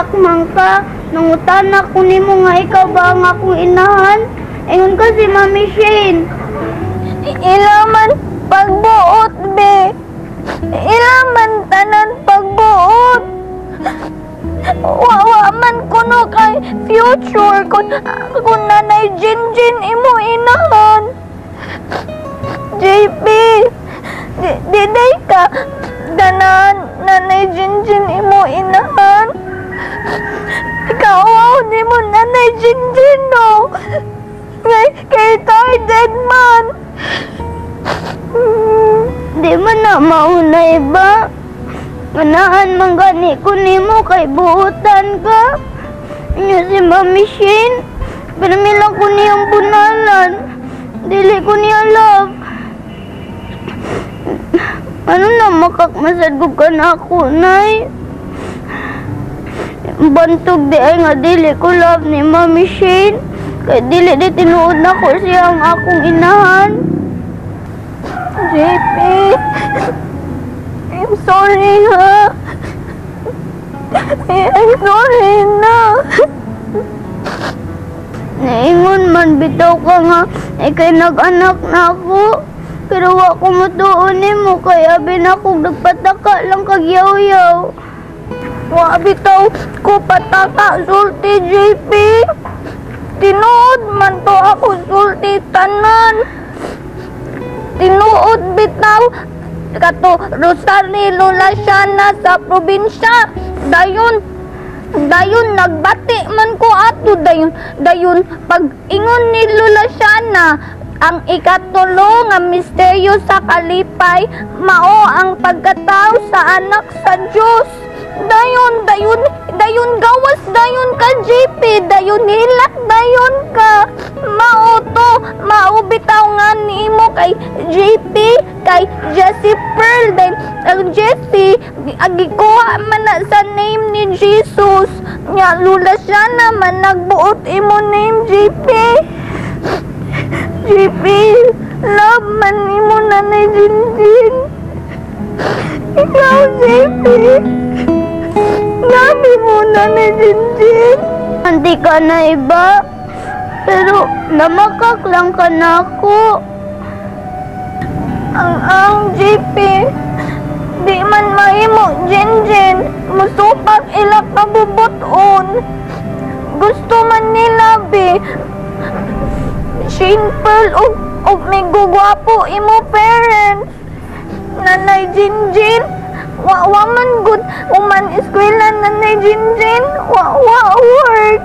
anak man ka. Nangutana ko nimo nga ikaw ba ang akong inahan? Ingon ka si Mami Shane. Ilaman pagbuot, be. Ilaman tanan pagbuot. Wawa man kuno kay future kung nanay Jinjin imo inahan. JP, diday ka ganan nanay Jinjin imo inahan. Ikaw di mo nanay Jinjin no. Kay dead man. Di man na maunay ba? Ganahan man gani ko nimo kay buutan ka. Inyo si Mami Shane. Pinamilang ko niyang bunalan. Dili ko niya love. Ano na makakmasad ko ka na ako, nay? Bantog di ay nga dili ko love ni Mami Shane. Kay dili di tinuod na ko siya ang akong inahan. JP, I'm sorry ha. I'm sorry na. Naingon man bitaw ka nga kay nag-anak na ako. Pero wa ko matuon nimo kay abi na akong nagpataka lang kag yaw-yaw. Wa bitaw ko pataka sulti, JP. Tinuod man to ako sulti tanan. Tinuod bitaw kato Rosalie Lola Shana sa probinsya. Dayon nagbati man ko ato dayon pag ingon ni Lola Shana ang ikatulo nga misteryo sa kalipay mao ang pagkatao sa anak sa Dios. Dayon gawas dayon ka, JP. Dayon hilat dayon ka. Mao bitaw nga nimo kay JP kay Jessie Pearl. Then ang Jessie agikuha man na sa name ni Jesus. Nya Lula siya naman nagbuot imo name, JP. JP, love man imo nanay Jinjin. Ikaw, JP. Love mo nanay Jinjin. Hindi ka na iba. Pero namakak lang ka na ako. Ang JP, di man mahimo Jinjin. Musupak ilak pabubuton. Gusto man nila, be. Shane Pearl og may gugwapo imo parents. Nanay Jinjin, wa man good uman eskwela nanay Jinjin, wa work.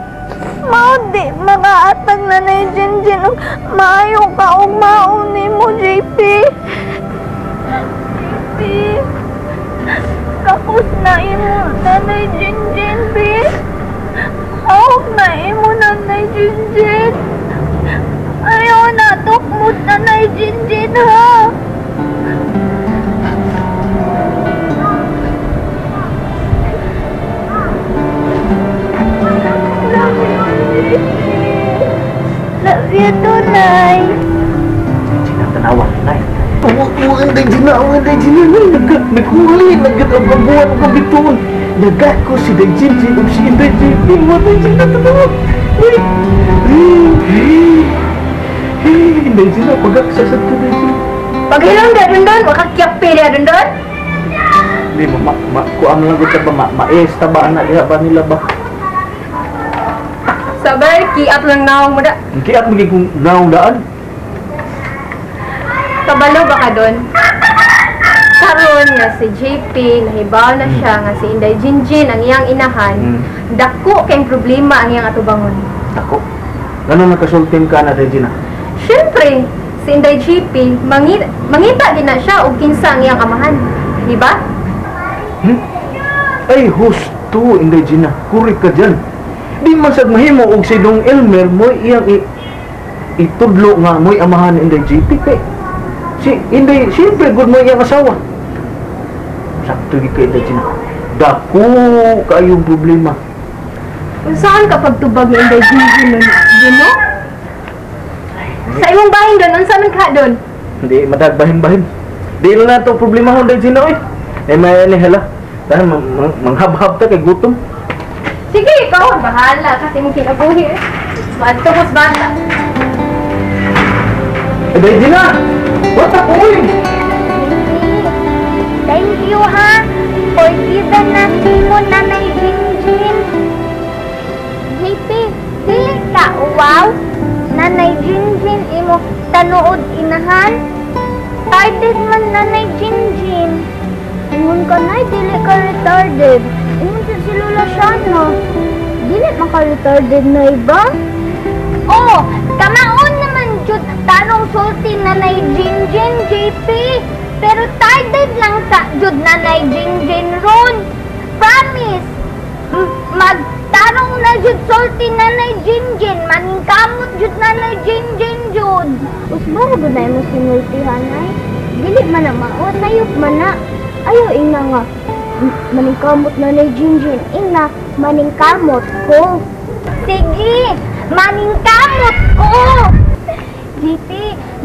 Mao di makaatag nanay Jinjin og maayo ka og maon nimo, JP. JP, kapos na imo nanay Jinjin, be. Hawak na imo nanay Jinjin. Ayaw na tukmod nanay Jinjin, ha. Love you too, Nay. Tanawa, Nay. Ang dayjina, naghuli, nagkatababuan ko bituon. Nagat ko si Dayjin, o si Dayjin, mo Dayjina, tanawa. Dayjina, pagkaksasad ko, Dayjin. Paghilang ka dun, makakyapi niya dun. Hindi, kuang lang kita ba, maesta ba, anak diha ba nila ba? Sabar, kiap lang naong mo da. Kiap magiging kung naong daan. Kabalo ba ka dun? Karon nga si JP, nahibaw na siya nga si Inday Jinjin, ang iyang inahan, dako kayong problema ang iyang atubangon. Ako? Ganun nakasultin ka na, Regina? Siyempre, si Inday JP, mangita din na siya o kinsa ang iyang amahan. Di ba? Ay, husto, Inday Gina. Kurik ka dyan. Di man sad mahimo og si Dong Elmer mo iyang itudlo nga mo'y amahan ni Inday JP kay si Inday, siyempre good mo iyang asawa. Sakto gi kay Inday Gina. Dako kayong problema. Saan ka pagtubag ni Inday Jinjin nun? Gino? Sa imong bahin doon, unsa man ka doon? Hindi madagbahin-bahin. Di na to problema ho Inday Gina oy. Eh may ni hala. Dahil manghabhab ta kay gutom. Sige, ikaw, bahala. Kasi mong kinabuhi. Madto mas bata. Inday Gina! What ako eh? Thank you ha. Forgiven na mo Nanay Jinjin. JP, dili ka wow. Nanay Jinjin imo tanuod inahan. Retarded man Nanay Jinjin. Ingon ka na, dili ka retarded. Ingon sa si Lola Shana. Dili man ka retarded na iba? Oh, kamaon naman jud tanong sulti Nanay Jinjin, JP. Pero retarded lang sa jud Nanay Jinjin ron. Promise. Magtarong na jud sulti Nanay Jinjin. Maningkamot jud Nanay Jinjin jud. Usbo mo gud na mo sinultihan ay. Dili man na maot nayop man na. Ayo ina nga. Maningkamot Nanay Jinjin. Ina, maningkamot ko. Sige, maningkamot ko. JP,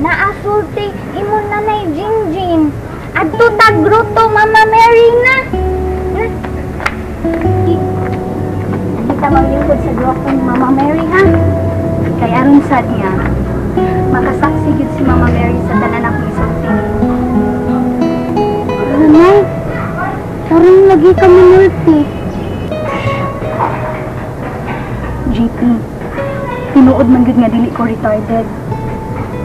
naasulti imo Nanay Jinjin. Adto tagruto Mama Mary na. Kita maglingkod sa grupo ni Mama Mary ha. Kaya aron sad niya. Makasaksi gyud si Mama Mary sa tanan akong isulti. Nanay, parang lagi kami multi. JP, tinuod man gud nga dili ko retarded.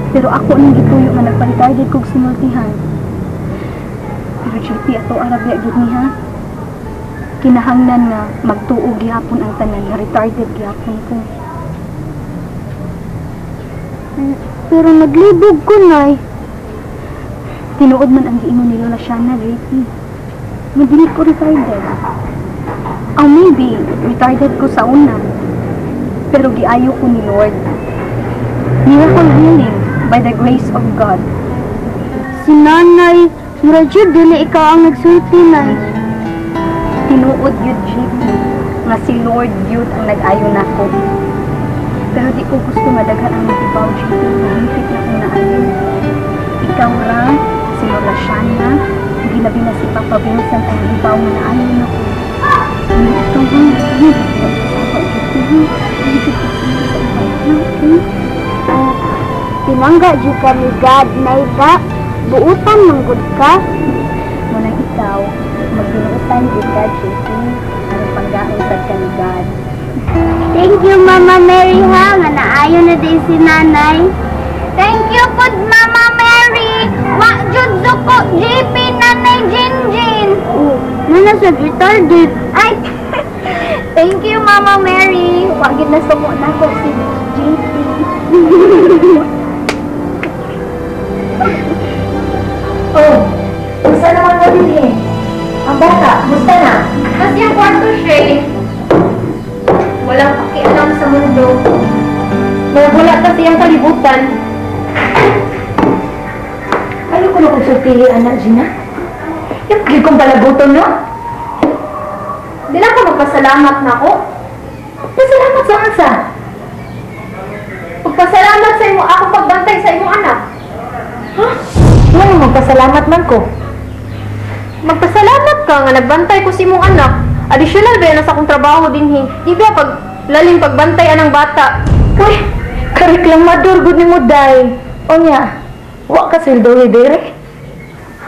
Pero ako nang gituyo nga nagpa-retarded kog sinultihan. Pero JP, ato arabya gud ni ha. Kinahanglan nga magtuo gihapon ang tanan nga retarded gihapon ko. Pero naglibog ko, Nay. Tinuod man ang giingon ni Lola Shana, JP. Nga dili ko retarded. Maybe retarded ko sa una. Pero giayo ko ni Lord. Miracle healing by the grace of God. Si Nanay, medyo dili ikaw ang nagsulti, Nay. Tinuod yun, JP, nga si Lord yun ang nag-ayo nako. Pero di ko gusto nga daghan ang matibaw, JP, mahintip na kong naayon. Ikaw ra, si Lola Shana, ginabi na si Papa Vincent ang ibaw nga naayon nako. Ikaw ra, Tinangga di kami God, Nay ba? Buutan ng good ka. Muna ikaw, magbinuutan din ka, JP, ang panggaon sa ka ni God. Thank you, Mama Mary, ha. Nga naayon na din si Nanay. Thank you, pod Mama Mary. Wa jud ko, JP, Nanay Jinjin. Nana sa retarded. Ay, thank you, Mama Mary. Wa gid na sumo na ko si JP. Oh, saan naman mo din eh? Ang bata, musta na? Kasi ang kwarto siya. Walang pakialam sa mundo. Wala kasi ang kalibutan. Ano ko na kung sultili, anak, Gina? Yung pagiging kong palaguton, no? Di lang ko magpasalamat na ako. Pasalamat sa ansa. Magpasalamat sa imo ako pagbantay sa imong anak. Ha? Ano magpasalamat man ko? Magpasalamat ka nga nagbantay ko sa imong anak. Additional ba yan sa akong trabaho din he? Di ba pag lalim pagbantay anang bata? Uy, kareklamador gud ni mo, day. O niya, wa ka sildo dire.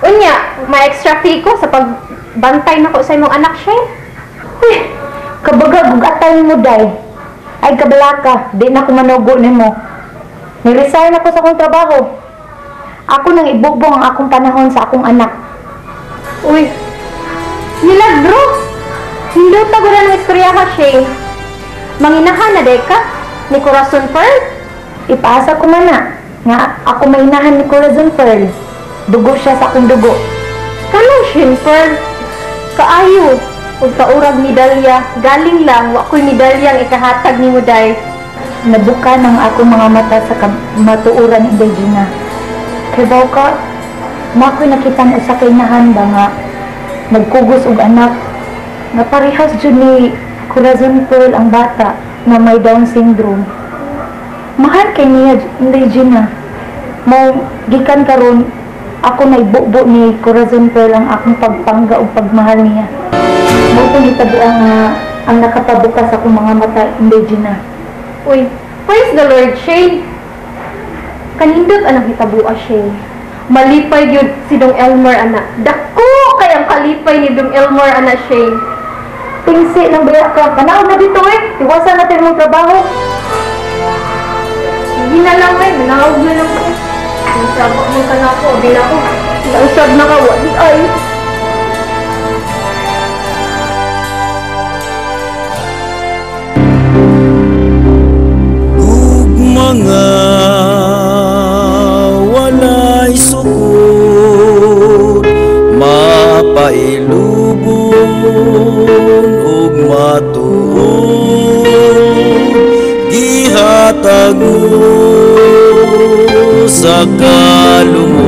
Unya, may extra fee ko sa pagbantay na ko sa imong anak siya. Uy, kabaga gugatay mo, day. Ay kabalaka, di na ko manugo nimo. Ni-resign ako sa akong trabaho. Ako nang ibugbong ang akong panahon sa akong anak. Uy, milagro! Hindi ta ko na ng istorya ka siya. Manginahan na day ka ni Corazon Pearl. Ipaasa ko man na nga ako mainahan ni Corazon Pearl. Dugo siya sa akong dugo. Kanong shin Pearl? Kaayo, ug kaurag medalya, galing lang wa ko'y medalyang ikahatag ni mo day. Nabuka ng akong mga mata sa matuuran ni Gina. Kaya daw ka, mako'y nakita mo sa kainahan ba nga nagkugos og anak nga parehas dyan ni Corazon Pearl ang bata na may Down syndrome. Mahal kay niya, Gina. Mo gikan karon ako na ibubo ni Corazon Pearl ang akong pagpangga o pagmahal niya. Mo kung itabuan nga ang nakapabukas akong mga mata, Inday Gina. Uy, praise the Lord, Shane. Kanindot anang hitabua, Shane. Malipay yun si Dong Elmer, ana. Dako kayang kalipay ni Dong Elmer, ana, Shane. Tingsi ng baya ka. Panahon na dito eh. Iwasan natin mong trabaho. Hindi na lang eh, nanawag na lang eh. Nagsabak mo ka na ako, di na ako. Nausab na ka, wadi ay. Mga walay sukod, mapailubon ug matuod, gihatag mo sa kalungan.